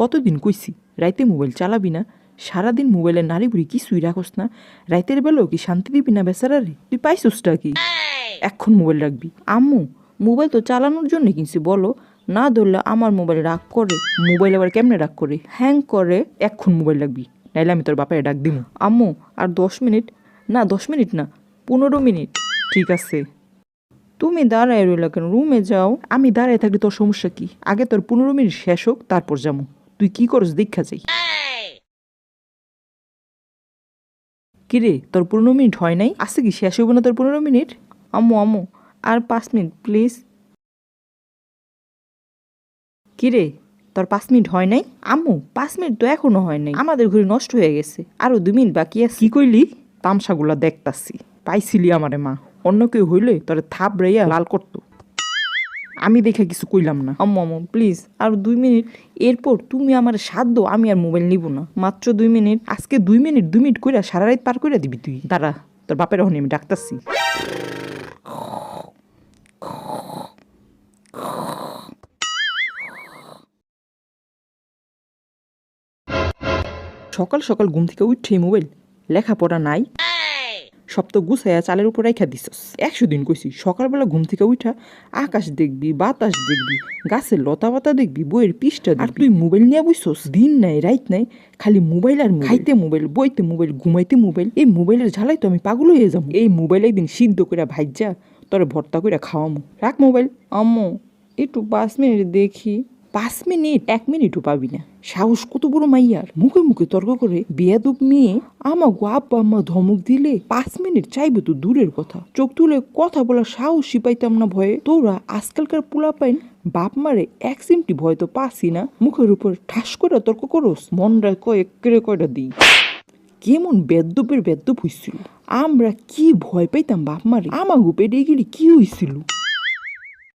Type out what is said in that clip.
কতদিন কইছি রাইতে মোবাইল চালাবি না, সারাদিন মোবাইলের নারী বুড়ি কিছুই রাখস না, রাইতের বেলাও কি শান্তি দিবি না বেচারারে? তুই পাইছসটা কি? এখন মোবাইল রাখবি? আম্মু মোবাইল তো চালানোর জন্য কিনছি, বলো না ধরলে আমার মোবাইল রাগ করে। মোবাইল আবার কেমনে রাগ করে? হ্যাং করে। এখন মোবাইল রাখবি, নাইলে আমি তোর বাপায় ডাক দিব। আম্মু আর 10 মিনিট? না 10 মিনিট না, 15 মিনিট। ঠিক আছে। তুমি দাঁড়ায় রইলা কেন? রুমে যাও। আমি দাঁড়ায় থাকলে তোর সমস্যা কি? আগে তোর 15 মিনিট শেষ হোক, তারপর যাবো। তুই কি করস দেখা যাই। কিরে তোর 15 মিনিট হয় নাই? আছে কি শেষ হইব না তোর 15 মিনিট? আম্মু আম্মু আর 5 মিনিট প্লিজ। কিরে তোর 5 মিনিট হয় নাই? আম্মু 5 মিনিট তো এখনো হয় নাই, আমাদের ঘড়ি নষ্ট হয়ে গেছে, আরো 2 মিনিট বাকি আছে। কি কইলি? তামসাগুলা দেখতাছি। পাইছিলি আমারে মা, অন্য কেউ হইলে তোরে থাপ রাইয়া লাল করতো। আমি দেখে কিছু কইলাম না। আম্মু আম্মু প্লিজ আর 2 মিনিট, এরপর তুমি আমার সাধ্য আমি আর মোবাইল নিব না। মাত্র 2 মিনিট, আজকে 2 মিনিট 2 মিনিট কইরা সারা রাত পার কইরা দিবি তুই। দাঁড়া তোর বাপের হনি আমি ডাকতাছি। সকাল সকাল ঘুম থেকে উঠেই মোবাইল, লেখাপড়া নাই, সব তো গুছাইয়া চালের উপর রেখা দিছস। 100 দিন কইছি সকালবেলা ঘুম থেকে উঠা আকাশ দেখবি, বাতাস দেখবি, গাছের লতা পাতা দেখবি, বইয়ের পৃষ্ঠা, আর তুই মোবাইল নিয়ে বইছস। দিন নাই রাইত নাই, খালি মোবাইল আর খাইতে মোবাইল, বইতে মোবাইল, ঘুমাইতে মোবাইল। এই মোবাইলের ঝালাই তো আমি পাগল হয়ে যাবো। এই মোবাইল একদিন সিদ্ধ করে ভাইজা তোরে ভর্তা করে খাওয়ামু। রাখ মোবাইল। আম্মু একটু 5 মিনিট দেখি। 5 মিনিট? 1 মিনিটও পাবি না। সাহস কত বড় মাইয়ার, মুখে মুখে তর্ক করে বেয়াদব মেয়ে আমাকে আব্বা আম্মা ধমক দিলে 5 মিনিট চাইবে তো দূরের কথা, চোখ তুলে কথা বলার সাহসই পাইতাম না ভয়ে। তোরা আজকালকার পোলা পাইন বাপ মারে 1 সিমটি ভয় তো পাসি না, মুখের উপর ঠাস করে তর্ক করস। মনরা কয়টা দিই। কেমন বেদ্যপের বেদ্যপ হইছিল। আমরা কি ভয় পাইতাম বাপ মারে, আমাগো পেটে গেলে কি হইছিল।